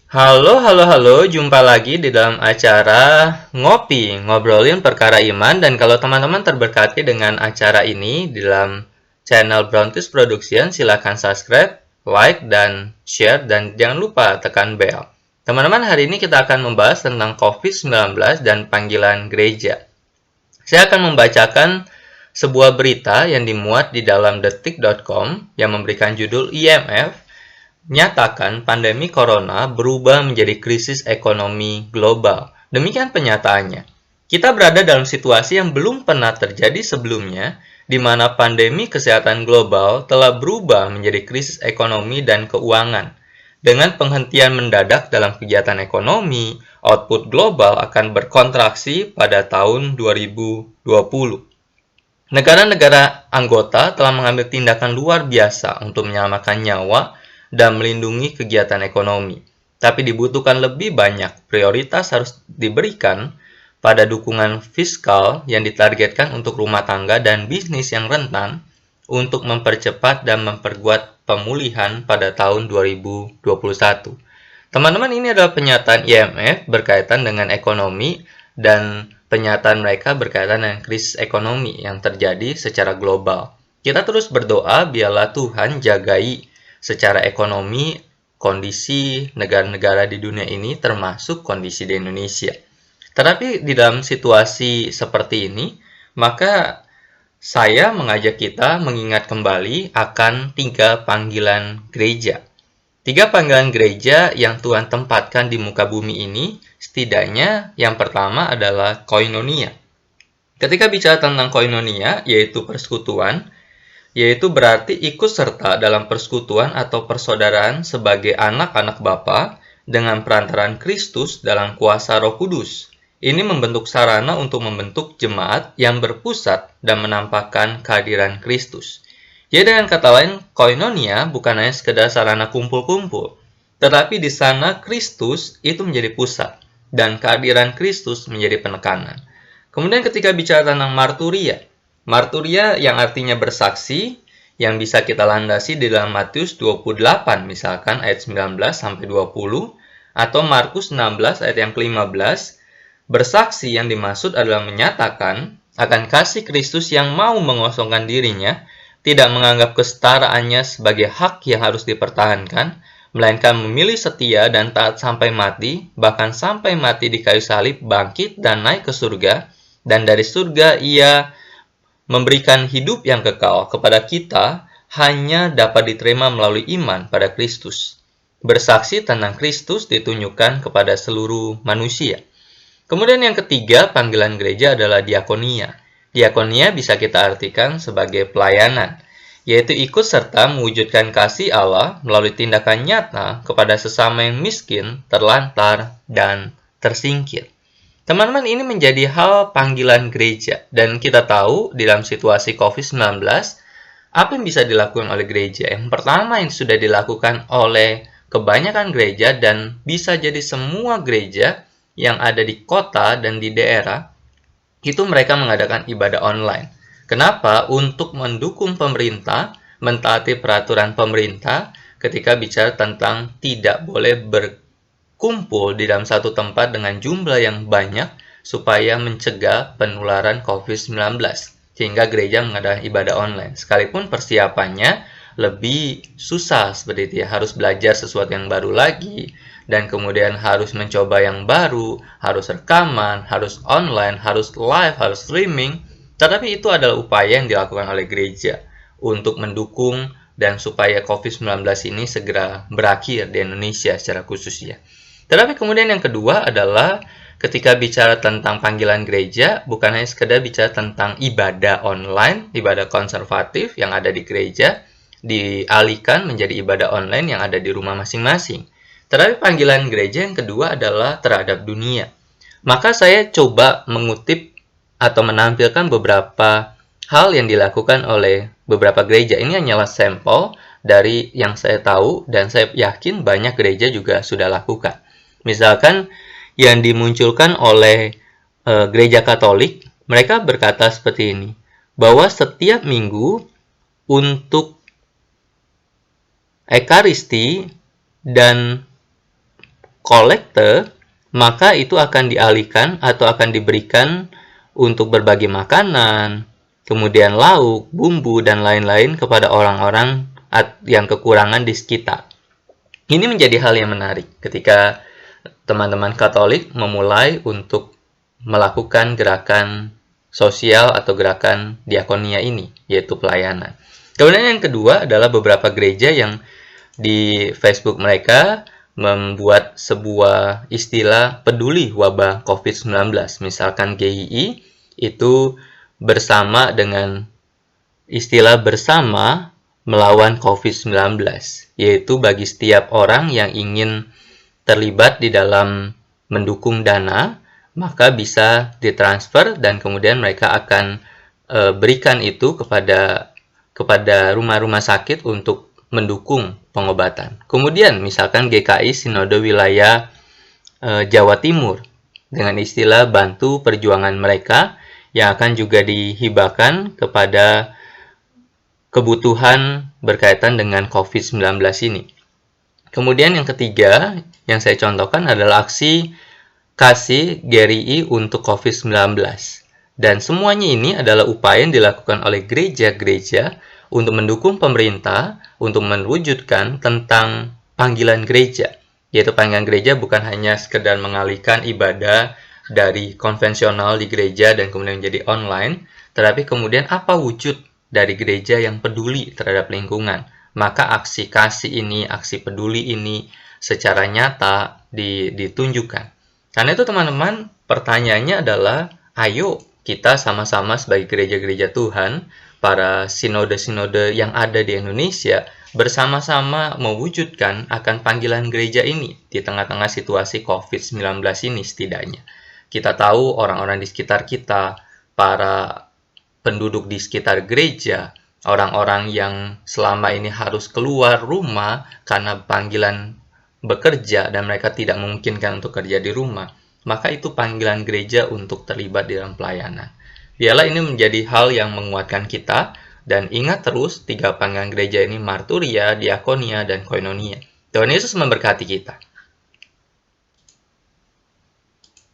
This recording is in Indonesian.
Halo, jumpa lagi di dalam acara Ngopi, ngobrolin perkara iman. Dan kalau teman-teman terberkati dengan acara ini di dalam channel Browntis Production, silakan subscribe, like, dan share, dan jangan lupa tekan bell. Teman-teman, hari ini kita akan membahas tentang COVID-19 dan panggilan gereja. Saya akan membacakan sebuah berita yang dimuat di dalam detik.com yang memberikan judul IMF nyatakan pandemi corona berubah menjadi krisis ekonomi global. Demikian penyataannya. Kita berada dalam situasi yang belum pernah terjadi sebelumnya, di mana pandemi kesehatan global telah berubah menjadi krisis ekonomi dan keuangan. Dengan penghentian mendadak dalam kegiatan ekonomi, output global akan berkontraksi pada tahun 2020. Negara-negara anggota telah mengambil tindakan luar biasa untuk menyelamatkan nyawa dan melindungi kegiatan ekonomi. Tapi dibutuhkan lebih banyak. Prioritas harus diberikan pada dukungan fiskal yang ditargetkan untuk rumah tangga dan bisnis yang rentan untuk mempercepat dan memperkuat pemulihan pada tahun 2021. Teman-teman, ini adalah pernyataan IMF berkaitan dengan ekonomi dan pernyataan mereka berkaitan dengan krisis ekonomi yang terjadi secara global. Kita terus berdoa biarlah Tuhan jagai secara ekonomi kondisi negara-negara di dunia ini, termasuk kondisi di Indonesia. Tetapi di dalam situasi seperti ini, maka saya mengajak kita mengingat kembali akan 3 panggilan gereja. 3 panggilan gereja yang Tuhan tempatkan di muka bumi ini, setidaknya yang pertama adalah koinonia. Ketika bicara tentang koinonia, yaitu persekutuan, yaitu berarti ikut serta dalam persekutuan atau persaudaraan sebagai anak-anak Bapa dengan perantaraan Kristus dalam kuasa Roh Kudus. Ini membentuk sarana untuk membentuk jemaat yang berpusat dan menampakkan kehadiran Kristus. Jadi dengan kata lain, koinonia bukan hanya sekedar sarana kumpul-kumpul, tetapi di sana Kristus itu menjadi pusat dan kehadiran Kristus menjadi penekanan. Kemudian ketika bicara tentang marturia, marturia yang artinya bersaksi, yang bisa kita landasi di dalam Matius 28 misalkan ayat 19 sampai 20 atau Markus 16 ayat yang ke-15. Bersaksi yang dimaksud adalah menyatakan akan kasih Kristus yang mau mengosongkan dirinya, tidak menganggap kesetaraannya sebagai hak yang harus dipertahankan, melainkan memilih setia dan taat sampai mati, bahkan sampai mati di kayu salib, bangkit dan naik ke surga, dan dari surga ia memberikan hidup yang kekal kepada kita hanya dapat diterima melalui iman pada Kristus. Bersaksi tentang Kristus ditunjukkan kepada seluruh manusia. Kemudian yang ketiga, panggilan gereja adalah diakonia. Diakonia bisa kita artikan sebagai pelayanan, yaitu ikut serta mewujudkan kasih Allah melalui tindakan nyata kepada sesama yang miskin, terlantar, dan tersingkir. Teman-teman, ini menjadi hal panggilan gereja. Dan kita tahu di dalam situasi COVID-19, apa yang bisa dilakukan oleh gereja? Yang pertama yang sudah dilakukan oleh kebanyakan gereja dan bisa jadi semua gereja yang ada di kota dan di daerah, itu mereka mengadakan ibadah online. Kenapa? Untuk mendukung pemerintah, mentaati peraturan pemerintah ketika bicara tentang tidak boleh kumpul di dalam satu tempat dengan jumlah yang banyak supaya mencegah penularan COVID-19. Sehingga gereja mengadakan ibadah online. Sekalipun persiapannya lebih susah seperti itu ya. Harus belajar sesuatu yang baru lagi. Dan kemudian harus mencoba yang baru. Harus rekaman, harus online, harus live, harus streaming. Tetapi itu adalah upaya yang dilakukan oleh gereja untuk mendukung dan supaya COVID-19 ini segera berakhir di Indonesia secara khusus ya. Tetapi kemudian yang kedua adalah ketika bicara tentang panggilan gereja, bukan hanya sekedar bicara tentang ibadah online, ibadah konservatif yang ada di gereja, dialihkan menjadi ibadah online yang ada di rumah masing-masing. Tetapi panggilan gereja yang kedua adalah terhadap dunia. Maka saya coba mengutip atau menampilkan beberapa hal yang dilakukan oleh beberapa gereja. Ini hanyalah sampel dari yang saya tahu dan saya yakin banyak gereja juga sudah lakukan. Misalkan yang dimunculkan oleh gereja Katolik, mereka berkata seperti ini, bahwa setiap minggu untuk Ekaristi dan kolekte, maka itu akan dialihkan atau akan diberikan untuk berbagi makanan, kemudian lauk, bumbu, dan lain-lain kepada orang-orang yang kekurangan di sekitar. Ini menjadi hal yang menarik ketika teman-teman Katolik memulai untuk melakukan gerakan sosial atau gerakan diakonia ini, yaitu pelayanan. Kemudian yang kedua adalah beberapa gereja yang di Facebook mereka membuat sebuah istilah peduli wabah COVID-19. Misalkan GII itu bersama dengan istilah bersama melawan COVID-19, yaitu bagi setiap orang yang ingin terlibat di dalam mendukung dana, maka bisa ditransfer dan kemudian mereka akan berikan itu kepada rumah-rumah sakit untuk mendukung pengobatan. Kemudian misalkan GKI Sinode Wilayah Jawa Timur dengan istilah bantu perjuangan mereka yang akan juga dihibahkan kepada kebutuhan berkaitan dengan COVID-19 ini. Kemudian yang ketiga yang saya contohkan adalah aksi kasih GRI untuk COVID-19. Dan semuanya ini adalah upaya yang dilakukan oleh gereja-gereja untuk mendukung pemerintah untuk mewujudkan tentang panggilan gereja. Yaitu panggilan gereja bukan hanya sekedar mengalihkan ibadah dari konvensional di gereja dan kemudian menjadi online, tetapi kemudian apa wujud dari gereja yang peduli terhadap lingkungan. Maka aksi kasih ini, aksi peduli ini secara nyata ditunjukkan. Karena itu teman-teman, pertanyaannya adalah, ayo kita sama-sama sebagai gereja-gereja Tuhan, para sinode-sinode yang ada di Indonesia, bersama-sama mewujudkan akan panggilan gereja ini di tengah-tengah situasi COVID-19 ini setidaknya. Kita tahu orang-orang di sekitar kita, para penduduk di sekitar gereja, orang-orang yang selama ini harus keluar rumah karena panggilan bekerja dan mereka tidak memungkinkan untuk kerja di rumah, maka itu panggilan gereja untuk terlibat di dalam pelayanan. Biarlah ini menjadi hal yang menguatkan kita, dan ingat terus 3 panggilan gereja ini: marturia, diakonia, dan koinonia. Tuhan Yesus memberkati kita.